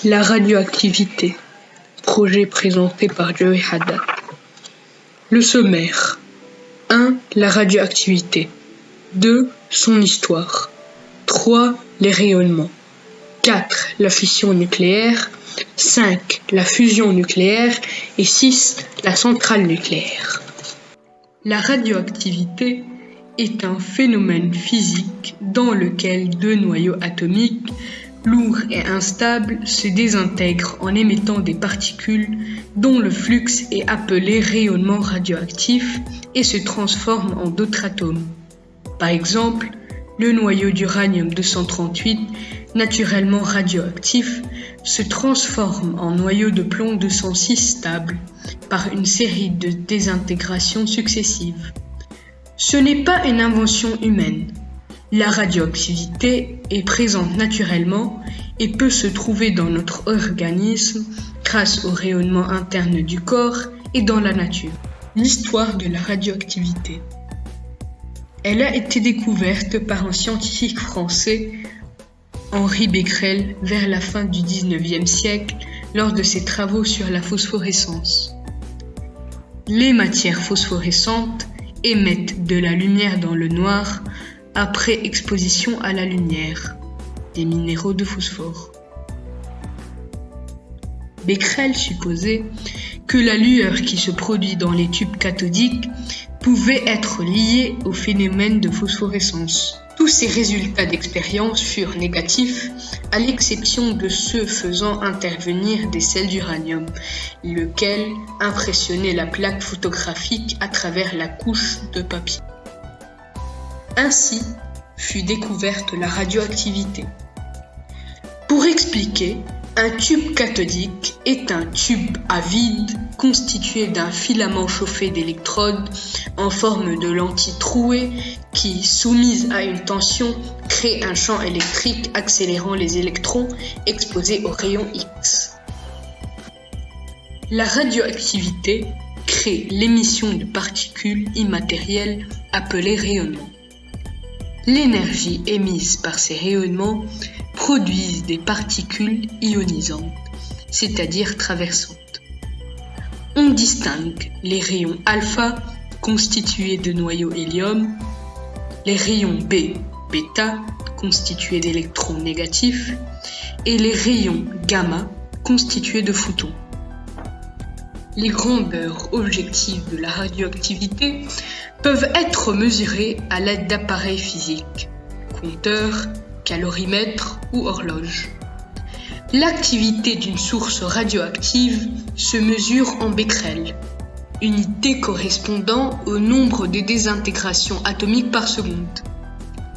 La radioactivité, projet présenté par Joey Haddad. Le sommaire. 1. La radioactivité. 2. Son histoire. 3. Les rayonnements. 4. La fission nucléaire. 5. La fusion nucléaire. Et 6. La centrale nucléaire. La radioactivité est un phénomène physique dans lequel deux noyaux atomiques, lourds et instables, se désintègrent en émettant des particules dont le flux est appelé rayonnement radioactif et se transforment en d'autres atomes. Par exemple, le noyau d'uranium-238, naturellement radioactif, se transforme en noyau de plomb 206 stable par une série de désintégrations successives. Ce n'est pas une invention humaine. La radioactivité est présente naturellement et peut se trouver dans notre organisme grâce au rayonnement interne du corps et dans la nature. L'histoire de la radioactivité. Elle a été découverte par un scientifique français, Henri Becquerel, vers la fin du XIXe siècle lors de ses travaux sur la phosphorescence. Les matières phosphorescentes émettent de la lumière dans le noir après exposition à la lumière, des minéraux de phosphore. Becquerel supposait que la lueur qui se produit dans les tubes cathodiques pouvait être liée au phénomène de phosphorescence. Tous ces résultats d'expérience furent négatifs, à l'exception de ceux faisant intervenir des sels d'uranium, lequel impressionnait la plaque photographique à travers la couche de papier. Ainsi fut découverte la radioactivité. Pour expliquer, un tube cathodique est un tube à vide constitué d'un filament chauffé d'électrodes en forme de lentille trouée qui, soumise à une tension, crée un champ électrique accélérant les électrons exposés aux rayons X. La radioactivité crée l'émission de particules immatérielles appelées rayonnements. L'énergie émise par ces rayonnements produisent des particules ionisantes, c'est-à-dire traversantes. On distingue les rayons alpha, constitués de noyaux hélium, les rayons B, bêta, constitués d'électrons négatifs, et les rayons gamma, constitués de photons. Les grandeurs objectives de la radioactivité peuvent être mesurées à l'aide d'appareils physiques, compteurs, calorimètres ou horloges. L'activité d'une source radioactive se mesure en becquerel, unité correspondant au nombre de désintégrations atomiques par seconde.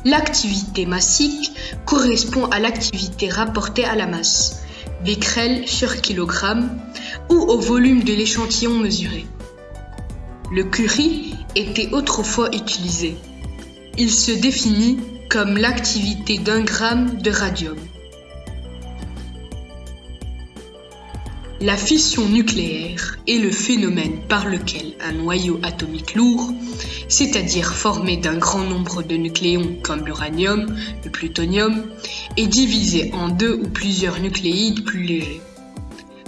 L'activité massique correspond à l'activité rapportée à la masse, becquerel sur kilogramme, ou au volume de l'échantillon mesuré. Le curie était autrefois utilisé. Il se définit comme l'activité d'1 gramme de radium. La fission nucléaire est le phénomène par lequel un noyau atomique lourd, c'est-à-dire formé d'un grand nombre de nucléons comme l'uranium, le plutonium, est divisé en 2 ou plusieurs nucléides plus légers.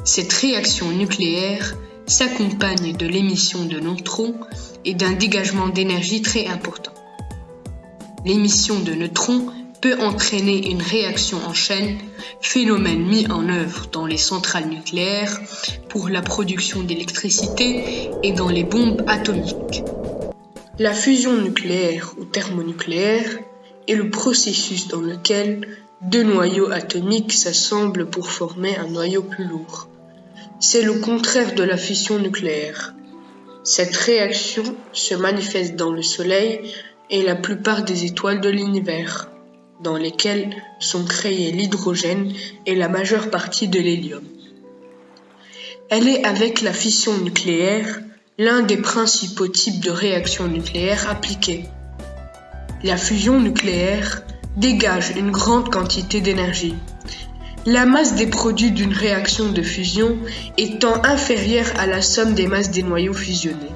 Cette réaction nucléaire s'accompagne de l'émission de neutrons et d'un dégagement d'énergie très important. L'émission de neutrons peut entraîner une réaction en chaîne, phénomène mis en œuvre dans les centrales nucléaires pour la production d'électricité et dans les bombes atomiques. La fusion nucléaire ou thermonucléaire est le processus dans lequel deux noyaux atomiques s'assemblent pour former un noyau plus lourd. C'est le contraire de la fission nucléaire. Cette réaction se manifeste dans le Soleil et la plupart des étoiles de l'univers, dans lesquelles sont créés l'hydrogène et la majeure partie de l'hélium. Elle est, avec la fission nucléaire, l'un des principaux types de réactions nucléaires appliquées. La fusion nucléaire dégage une grande quantité d'énergie. La masse des produits d'une réaction de fusion étant inférieure à la somme des masses des noyaux fusionnés.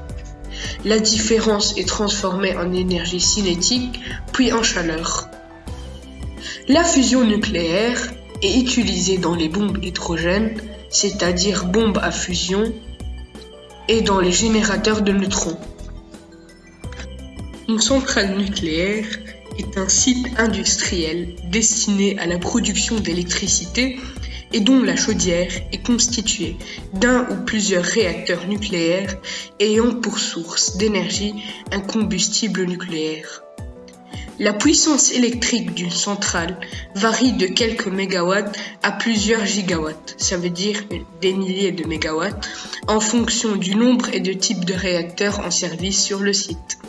La différence est transformée en énergie cinétique, puis en chaleur. La fusion nucléaire est utilisé dans les bombes hydrogènes, c'est-à-dire bombes à fusion, et dans les générateurs de neutrons. Une centrale nucléaire est un site industriel destiné à la production d'électricité et dont la chaudière est constituée d'un ou plusieurs réacteurs nucléaires ayant pour source d'énergie un combustible nucléaire. La puissance électrique d'une centrale varie de quelques mégawatts à plusieurs gigawatts, ça veut dire des milliers de mégawatts, en fonction du nombre et de type de réacteurs en service sur le site.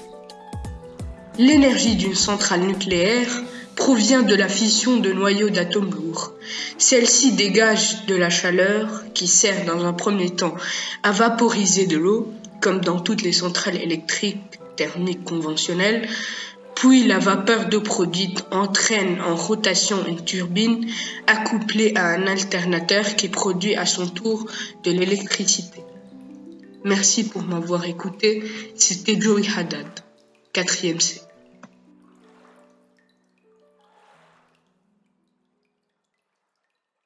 L'énergie d'une centrale nucléaire provient de la fission de noyaux d'atomes lourds. Celle-ci dégage de la chaleur qui sert dans un premier temps à vaporiser de l'eau, comme dans toutes les centrales électriques thermiques conventionnelles, puis la vapeur d'eau produite entraîne en rotation une turbine accouplée à un alternateur qui produit à son tour de l'électricité. Merci pour m'avoir écouté, c'était Joey Haddad, 4e C.